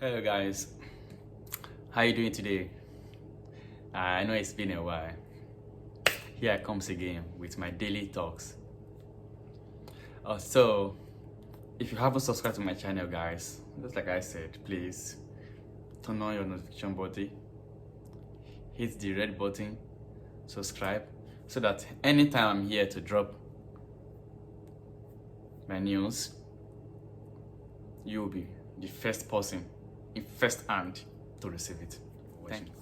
Hello guys, how you doing today? I know it's been a while. Here I comes again with my daily talks. So if you haven't subscribed to my channel guys, just like I said, please turn on your notification button, hit the red button, subscribe, so that anytime I'm here to drop my news, you'll be the first person in first hand to receive it. Thank you.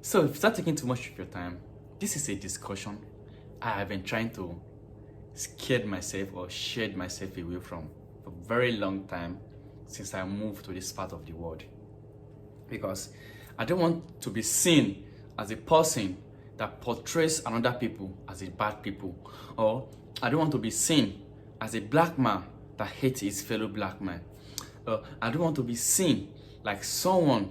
So if it's not taking too much of your time, this is a discussion I have been trying to scare myself or shed myself away from for a very long time since I moved to this part of the world, because I don't want to be seen as a person that portrays another people as a bad people, or I don't want to be seen as a black man that hates his fellow black man. I don't want to be seen like someone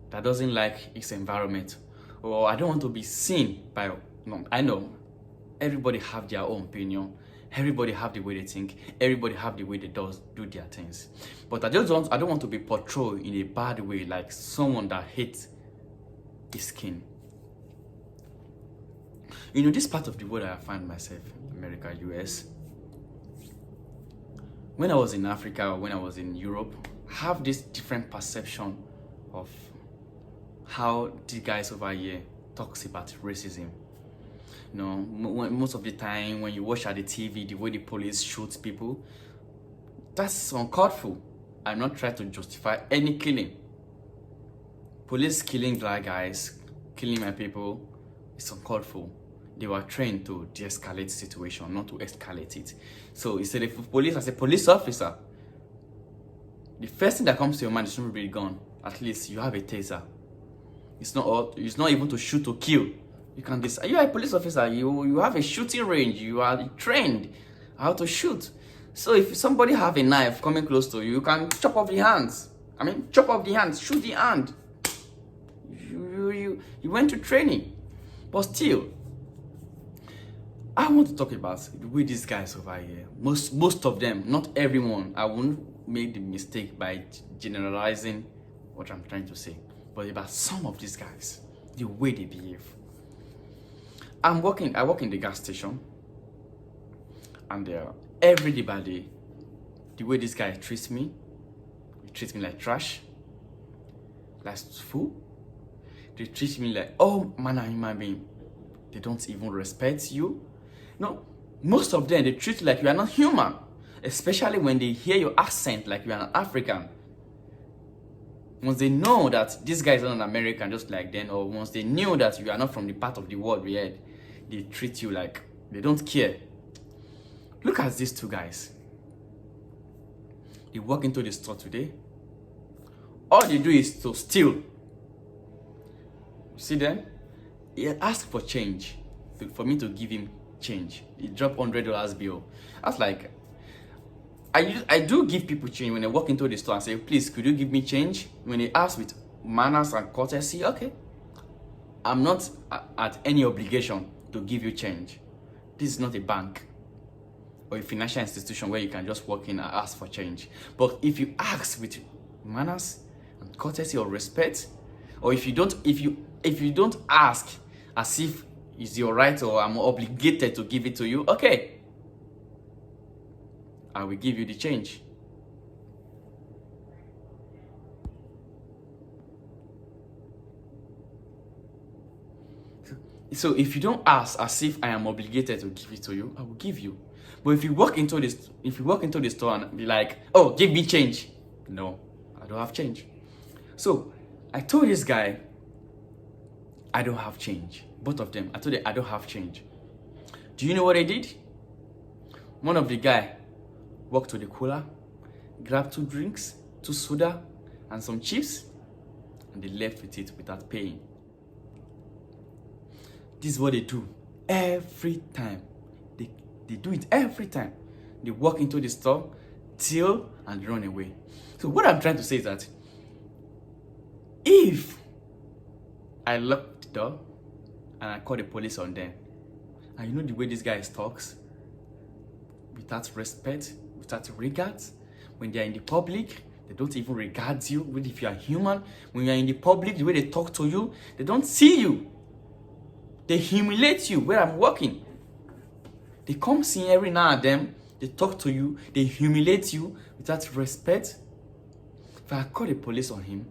that doesn't like his environment, or I don't want to be seen by, I know everybody have their own opinion, everybody have the way they think, everybody have the way they do their things, but I don't want to be portrayed in a bad way like someone that hates his skin. You know, this part of the world I find myself, America, US, when I was in Africa or when I was in Europe, I have this different perception of how the guys over here talks about racism. You know, most of the time when you watch at the TV, the way the police shoots people, that's uncalled for. I'm not trying to justify any killing. Police killing black guys, killing my people, it's uncalled for. They were trained to de-escalate the situation, not to escalate it. So instead of police, as a police officer, the first thing that comes to your mind is not really gun. At least you have a taser. It's not even to shoot to kill. You can decide. You are a police officer. You have a shooting range. You are trained how to shoot. So if somebody have a knife coming close to you, you can chop off the hands. Chop off the hands, shoot the hand. You went to training, but still, I want to talk about the way these guys over here, most of them, not everyone. I won't make the mistake by generalizing what I'm trying to say, but about some of these guys, the way they behave. I work in the gas station, and everybody, the way this guy treats me, he treats me like trash, like fool. They treat me like, oh man, I'm human being. They don't even respect you. No, most of them, they treat you like you are not human, especially when they hear your accent like you are an African. Once they know that this guy is not an American just like them, or once they knew that you are not from the part of the world we had, they treat you like they don't care. Look at these two guys. They walk into the store today. All they do is to steal. You see them? He asked for change, for me to give him change. He dropped $100 bill. I was like, I do give people change when they walk into the store and say, please, could you give me change? When they ask with manners and courtesy, okay. I'm not at any obligation to give you change. This is not a bank or a financial institution where you can just walk in and ask for change. But if you ask with manners and courtesy or respect, or if you don't ask as if it's your right or I'm obligated to give it to you, okay, I will give you the change. So if you don't ask as if I am obligated to give it to you, I will give you. But if you walk into the store and be like, oh, give me change, no, I don't have change. So I told this guy, I don't have change. Both of them, I told them I don't have change. Do you know what I did? One of the guy walked to the cooler, grabbed 2 drinks, 2 soda, and some chips, and they left with it without paying. This is what they do every time. They do it every time. They walk into the store, steal, and run away. So what I'm trying to say is that if I lock the door and I call the police on them, and you know the way this guy talks, without respect, without regard, when they're in the public, They don't even regard you. If you are human, when you are in the public, the way they talk to you, they don't see you. They humiliate you where I'm working. They come see every now and then. They talk to you. They humiliate you without respect. If I call the police on him,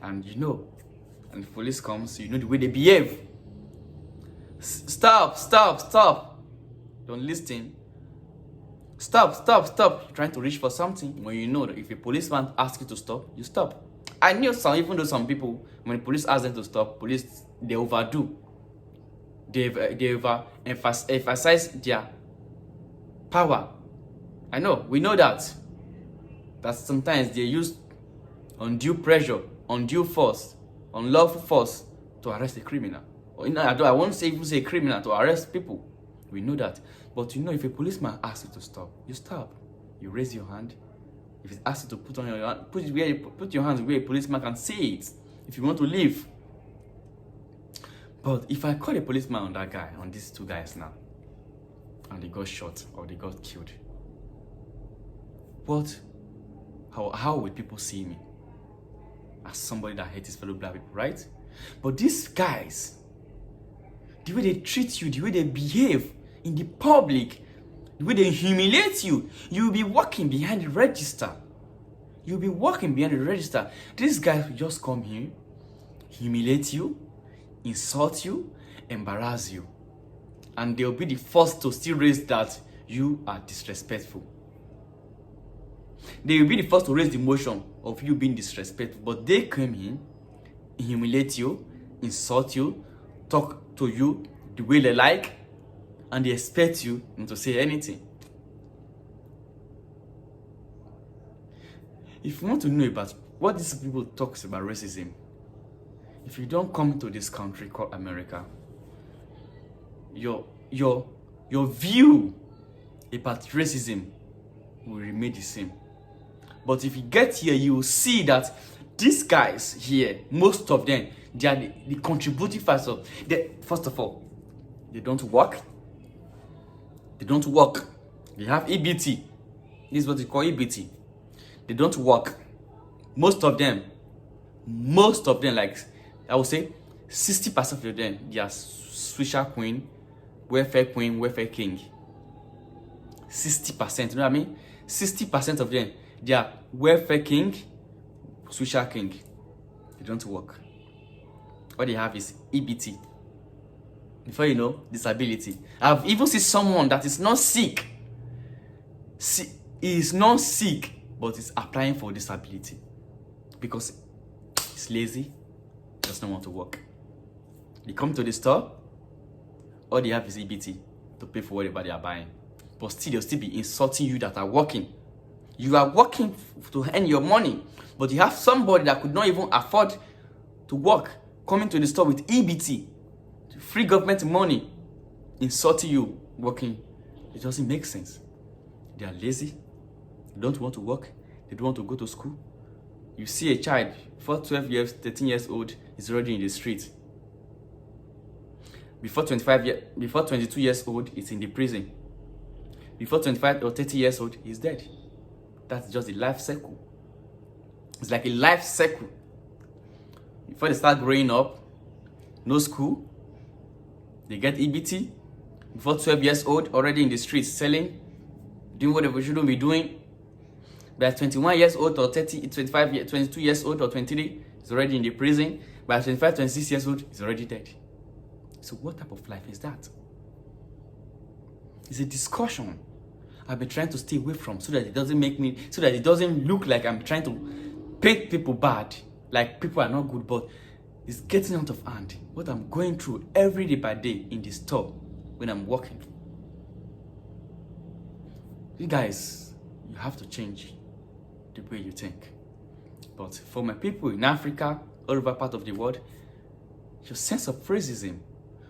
and and the police comes, you know the way they behave. Stop. Don't listen. Stop. You're trying to reach for something when you know that if a policeman asks you to stop, you stop. I know even though some people, when the police ask them to stop, they overdo. They emphasize their power. I know, we know that sometimes they use undue pressure, undue force, unlawful force to arrest a criminal. I won't even say criminal, to arrest people. We know that. But if a policeman asks you to stop, you stop. You raise your hand. If it asks you to put your hands where a policeman can see it. If you want to leave. But if I call a policeman on that guy, on these two guys now, and they got shot or they got killed, how will people see me? As somebody that hates his fellow black people, right? But these guys, the way they treat you, the way they behave in the public, the way they humiliate you, you'll be walking behind the register. These guys will just come here, humiliate you, insult you, embarrass you. And they'll be the first to still raise that you are disrespectful. They will be the first to raise the motion of you being disrespectful. But they come in, humiliate you, insult you, talk to you the way they like, and they expect you not to say anything. If you want to know about what these people talk about racism, if you don't come to this country called America, your view about racism will remain the same. But if you get here, you will see that these guys here, most of them, they are the contributing factor. First of all, they don't work. They have EBT. This is what they call EBT. They don't work. Most of them, like I would say 60% of them, they are swisher queen, welfare king. 60%, you know what I mean? 60% of them, they are welfare king, swisher king. They don't work. All they have is EBT. Before you know, disability. I've even seen someone that is not sick. He is not sick, but is applying for disability because he's lazy, does not want to work. They come to the store, all they have is EBT to pay for whatever they are buying. But still, they'll still be insulting you that are working. You are working to earn your money, but you have somebody that could not even afford to work coming to the store with EBT, free government money, insulting you working. It doesn't make sense. They are lazy. They don't want to work. They don't want to go to school. You see a child, before 12 years, 13 years old, is already in the street. Before 22 years old, it's in the prison. Before 25 or 30 years old, he's dead. That's just the life cycle. It's like a life cycle. Before they start growing up, no school, they get EBT. Before 12 years old, already in the streets, selling, doing whatever you shouldn't be doing. By 21 years old or 30, 25, 22 years old or 23, he's already in the prison. By 25, 26 years old, he's already dead. So what type of life is that? It's a discussion I've been trying to stay away from so that it doesn't look like I'm trying to paint people bad, like people are not good, but it's getting out of hand. What I'm going through every day by day in the store when I'm working. You guys, you have to change the way you think. But for my people in Africa, all over part of the world, your sense of racism,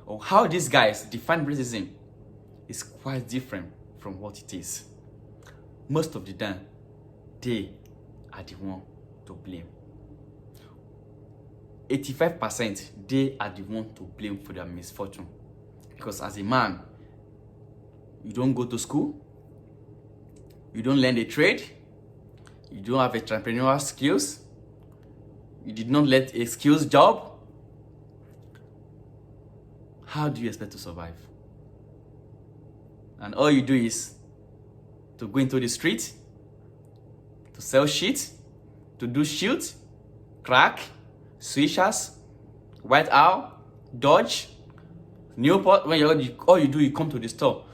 or how these guys define racism, is quite different from what it is. Most of the time, they are the one to blame. 85%, they are the one to blame for their misfortune. Because as a man, you don't go to school, you don't learn a trade, You don't have entrepreneurial skills. You did not let a skills job. How do you expect to survive? And all you do is to go into the street, to sell shit, to do shoot, crack, swishers, white owl, dodge, Newport. When all you do, you come to the store.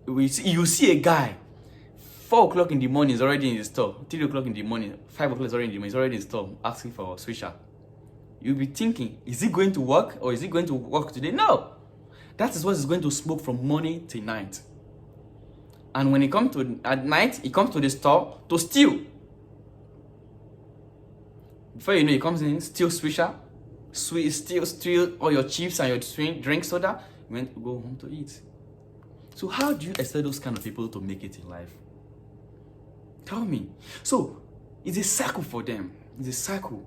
You see a guy, 4 o'clock in the morning is already in the store. 3 o'clock in the morning, 5 o'clock is already in the morning, he's already in the store asking for a swisher. You'll be thinking, is he going to work or is he going to work today? No. That is what he's going to smoke from morning till night. And when he comes to at night, he comes to the store to steal. Before you know, he comes in, steal swisher, steal all your chips and your drink soda, you went to go home to eat. So how do you expect those kind of people to make it in life? Tell me. So it's a cycle for them. It's a cycle.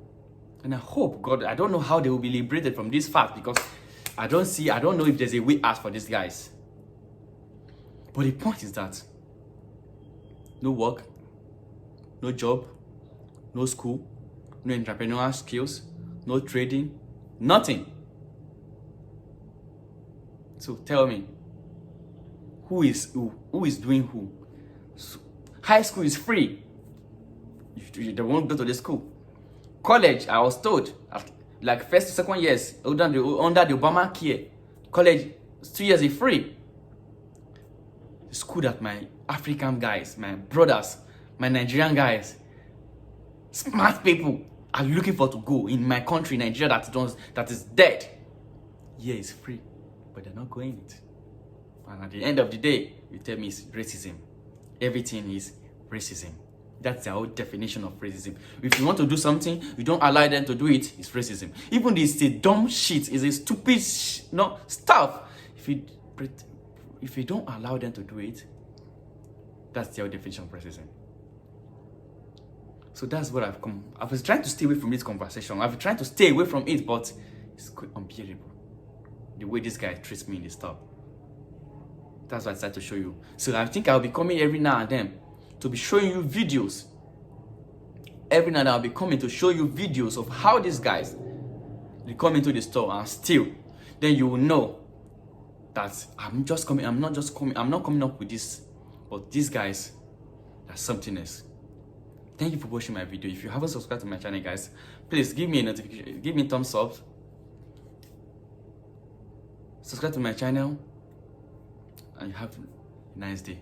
And I hope, God, I don't know how they will be liberated from this fact, because I don't know if there's a way out for these guys. But the point is that no work, no job, no school, no entrepreneurial skills, no trading, nothing. So tell me, who is doing who? So, high school is free. You don't want to go to the school. College, I was told, like first to second years, under the Obama care, college 2 years is free. The school that my African guys, my brothers, my Nigerian guys, smart people are looking for to go in my country, Nigeria, that is dead. Yeah, it's free, but they're not going it. And at the end of the day, you tell me it's racism. Everything is racism. That's the whole definition of racism. If you want to do something, you don't allow them to do it, it's racism. Even this a dumb shit, is a stupid stuff. If you don't allow them to do it, that's the whole definition of racism. So that's what I've come. I was trying to stay away from this conversation. I've been trying to stay away from it, but it's quite unbearable. The way this guy treats me in the store. That's what I decided to show you. So I think I'll be coming every now and then to be showing you videos. Every now and then I'll be coming to show you videos of how these guys, they come into the store and steal. Then you will know that I'm not coming up with this, but these guys, that's something else. Thank you for watching my video. If you haven't subscribed to my channel, guys, please give me a notification, give me a thumbs up, subscribe to my channel, and have a nice day.